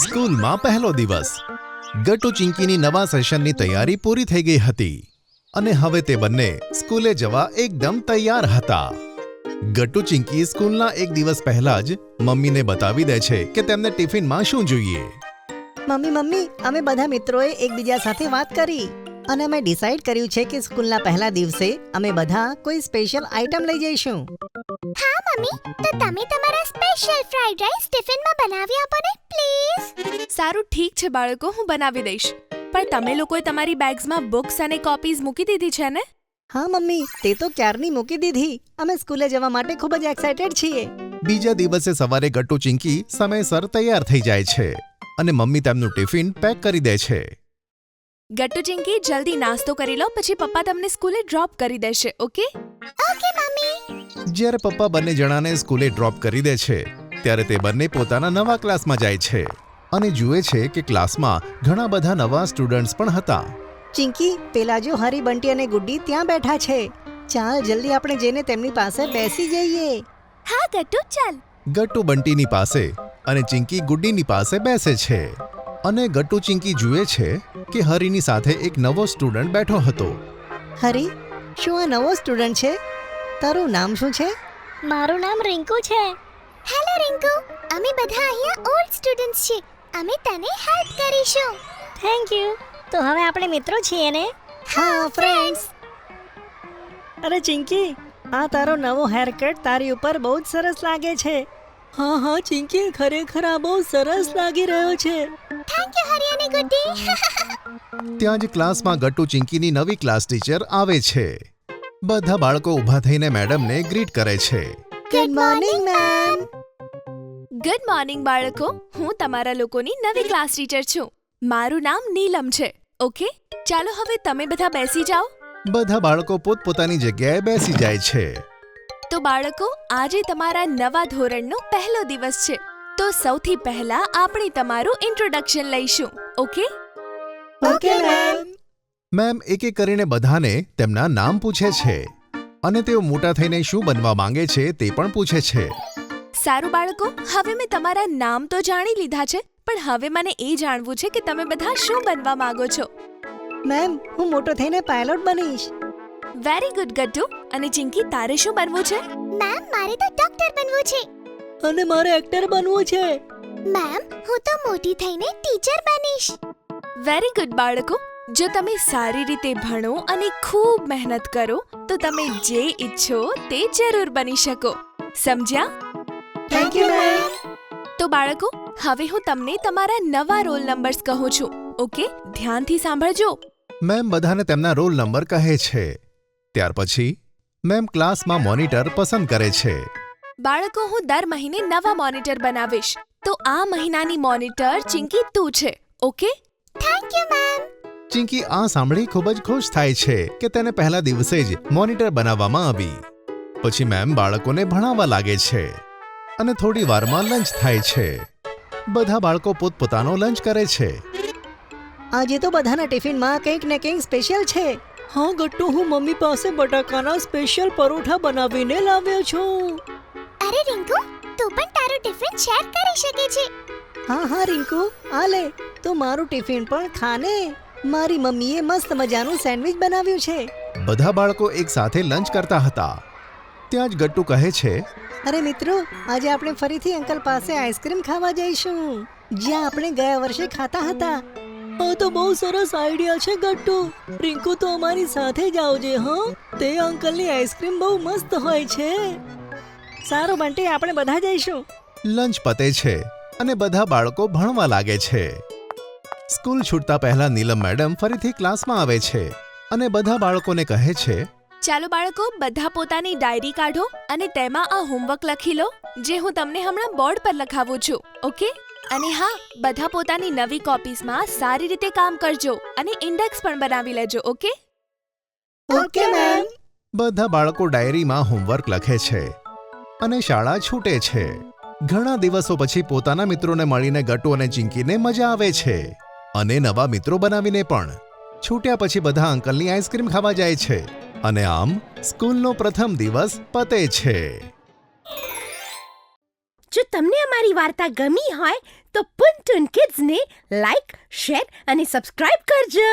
સ્કૂલમાં પહેલો દિવસ. ગટ્ટુ ચિંકીની નવા સેશનની તૈયારી પૂરી થઈ ગઈ હતી અને હવે તે બંને સ્કૂલે જવા એકદમ તૈયાર હતા. ગટ્ટુ ચિંકી સ્કૂલના એક દિવસ પહેલા જ મમ્મીને બતાવી દે છે કે તેમને ટિફિનમાં શું જોઈએ. મમ્મી અમે બધા મિત્રોએ એકબીજા સાથે વાત કરી અને અમે ડિસાઈડ કર્યું છે કે સ્કૂલના પહેલા દિવસે અમે બધા કોઈ સ્પેશિયલ આઇટમ લઈ જઈશું. હા મમ્મી, તો તમે તમારા સ્પેશિયલ ફ્રાઈડ રાઈસ ટિફિનમાં બનાવી આપો ને પ્લીઝ. સારું, ઠીક છે બાળકો, હું બનાવી દઈશ. પણ તમે લોકોએ તમારી બેગ્સમાં બુક્સ અને કોપીઝ મૂકી દીધી છે ને? હા મમ્મી, તે તો ક્યારની મૂકી દીધી. અમે સ્કૂલે જવા માટે ખૂબ જ એક્સાઇટેડ છીએ. બીજા દિવસે સવારે ગટ્ટુ ચિંકી સમયસર તૈયાર થઈ જાય છે અને મમ્મી તેમનું ટિફિન પેક કરી દે છે. ગટ્ટુ ચિંકી, જલ્દી નાસ્તો કરી લો, પછી પપ્પા તમને સ્કૂલે ડ્રોપ કરી દેશે. Okay mummy. જ્યારે પપ્પા બંને જણાને સ્કૂલે ડ્રોપ કરી દે છે ત્યારે તે બંને પોતાના નવા ક્લાસમાં જાય છે અને જુએ છે કે ક્લાસમાં ઘણા બધા નવા સ્ટુડન્ટ્સ પણ હતા. ચિંકી, પેલા જો હરી, બંટી અને ગુડ્ડી ત્યાં બેઠા છે. ચાલ જલ્દી આપણે જઈને તેમની પાસે બેસી જઈએ. હા ગટ્ટુ, ચાલ. ગટ્ટુ બંટીની પાસે અને ચિંકી ગુડ્ડીની પાસે બેસે છે અને ગટ્ટુ ચિંકી જુએ છે કે હરીની સાથે એક નવો સ્ટુડન્ટ બેઠો હતો. હરી, શું આ નવો સ્ટુડન્ટ છે? તારું નામ શું છે? મારું નામ રિંકુ છે. હેલો રિંકુ, અમે બધા અહીંયા ઓલ્ડ સ્ટુડન્ટ્સ છીએ. અમે તને હેલ્પ કરીશું. Thank you. તો હવે આપણે મિત્રો છીએ ને? હા ફ્રેન્ડ્સ. અરે ચિંકી, આ તારો નવો હેર કટ તારી ઉપર બહુ જ સરસ લાગે છે. હા ચિંકી, ખરેખર આ બહુ સરસ લાગી રહ્યો છે. થેન્ક યુ હરી અને ગુડ્ડી. ત્યાં જ ક્લાસમાં ગટ્ટુ ચિંકીની નવી ક્લાસ ટીચર આવે છે. બધા બાળકો ઊભા થઈને મેડમને ગ્રીટ કરે છે. Good morning ma'am. Good morning બાળકો, હું તમારા લોકોની નવી ક્લાસ ટીચર છું. મારું નામ નીલમ છે. ઓકે, ચાલો હવે તમે બધા બેસી જાઓ. બધા બાળકો પોતપોતાની જગ્યાએ બેસી જાય છે. તો બાળકો, આજે તમારા નવા ધોરણનો પહેલો દિવસ છે. તો સૌથી પહેલા આપણે તમારું ઇન્ટ્રોડક્શન લઈશું. Okay okay ma'am. મેમ એક એક કરીને બધાને તેમના નામ પૂછે છે અને તેઓ મોટા થઈને શું બનવા માંગે છે તે પણ પૂછે છે. સારું બાળકો, હવે મેં તમારા નામ તો જાણી લીધા છે, પણ હવે મને એ જાણવું છે કે તમે બધા શું બનવા માંગો છો. મેમ, હું મોટો થઈને પાયલોટ બનીશ. Very good Gattu. અને ચિંકી, તારે શું બનવું છે? મેમ, મારે તો ડોક્ટર બનવું છે. અને મારે એક્ટર બનવું છે. મેમ, હું તો મોટી થઈને ટીચર બનીશ. વેરી ગુડ બાળકો. જો તમે સારી રીતે ભણો અને ખૂબ મહેનત કરો તો તમે જે ઈચ્છો તે જરૂર બની શકો. સમજ્યા? Thank you ma'am. તો બાળકો, હવે હું તમને તમારા નવા રોલ નંબર્સ કહું છું. ઓકે, ધ્યાનથી સાંભળજો. મેમ બધાને તેમના રોલ નંબર કહે છે. ત્યાર પછી મેમ ક્લાસમાં મોનિટર પસંદ કરે છે. બાળકો, હું દર મહિને નવા મોનિટર બનાવીશ. તો આ મહિનાની મોનિટર ચિંકી તું છે. Okay? Thank you ma'am. Chinki આ સાંભળી ખૂબ જ ખુશ થાય છે કે તેને પહેલા દિવસે જ મોનિટર બનાવવામાં આવી. પછી મેમ બાળકોને ભણાવવા લાગે છે અને થોડી વારમાં લંચ થાય છે. બધા બાળકો પોતપોતાનો લંચ કરે છે. આજે તો બધાના ટિફિનમાં કંઈક ને કંઈક સ્પેશિયલ છે. હા ગટ્ટુ, હું મમ્મી પાસે બટાકાના સ્પેશિયલ પરોઠા બનાવીને લાવ્યો છું. અરે રિંકુ, તું પણ તારું ટિફિન શેર કરી શકે છે. હા રિંકુ, આ લે, તો મારું ટિફિન પણ ખાને. મારી મમ્મીએ મસ્ત મજાનું સેન્ડવિચ બનાવ્યું છે. બધા બાળકો એક સાથે લંચ કરતા હતા. ત્યાં જ ગટ્ટુ કહે છે, અરે મિત્રો, આજે આપણે ફરીથી અંકલ પાસે આઈસ્ક્રીમ ખાવા જઈશું, જ્યાં આપણે ગયા વર્ષે ખાતા હતા. આ તો બહુ સરસ આઈડિયા છે ગટ્ટુ. રિંકુ તો અમારી સાથે જ આવજે. હા, તે અંકલની આઈસ્ક્રીમ બહુ મસ્ત હોય છે. સારું બંટી, આપણે બધા જઈશું. લંચ પતે છે અને બધા બાળકો ભણવા લાગે છે. સ્કૂલ છૂટતા પહેલા નીલમ મેડમ ફરીથી ક્લાસમાં આવે છે અને બધા બાળકોને કહે છે, ચાલો બાળકો, બધા પોતાની ડાયરી કાઢો અને તેમાં આ હોમવર્ક લખી લો, જે હું તમને હમણાં બોર્ડ પર લખાવું છું. ઓકે? અને હા, બધા પોતાની નવી કોપીઝમાં સારી રીતે કામ કરજો અને ઇન્ડેક્સ પણ બનાવી લેજો. ઓકે? Okay ma'am. બધા બાળકો ડાયરીમાં હોમવર્ક લખે છે અને શાળા છૂટે છે. ઘણા દિવસો પછી પોતાના મિત્રોને મળીને ગટ્ટુ અને ચિંકીને મજા આવે છે અને નવા મિત્રો બનાવીને પણ. છૂટ્યા પછી બધા અંકલની આઈસ્ક્રીમ ખાવા જાય છે અને આમ સ્કૂલનો પ્રથમ દિવસ પતે છે. જો તમને અમારી વાર્તા ગમી હોય તો પુન ટુન કિડ્સને લાઈક, શેર અને સબસ્ક્રાઇબ કરજો.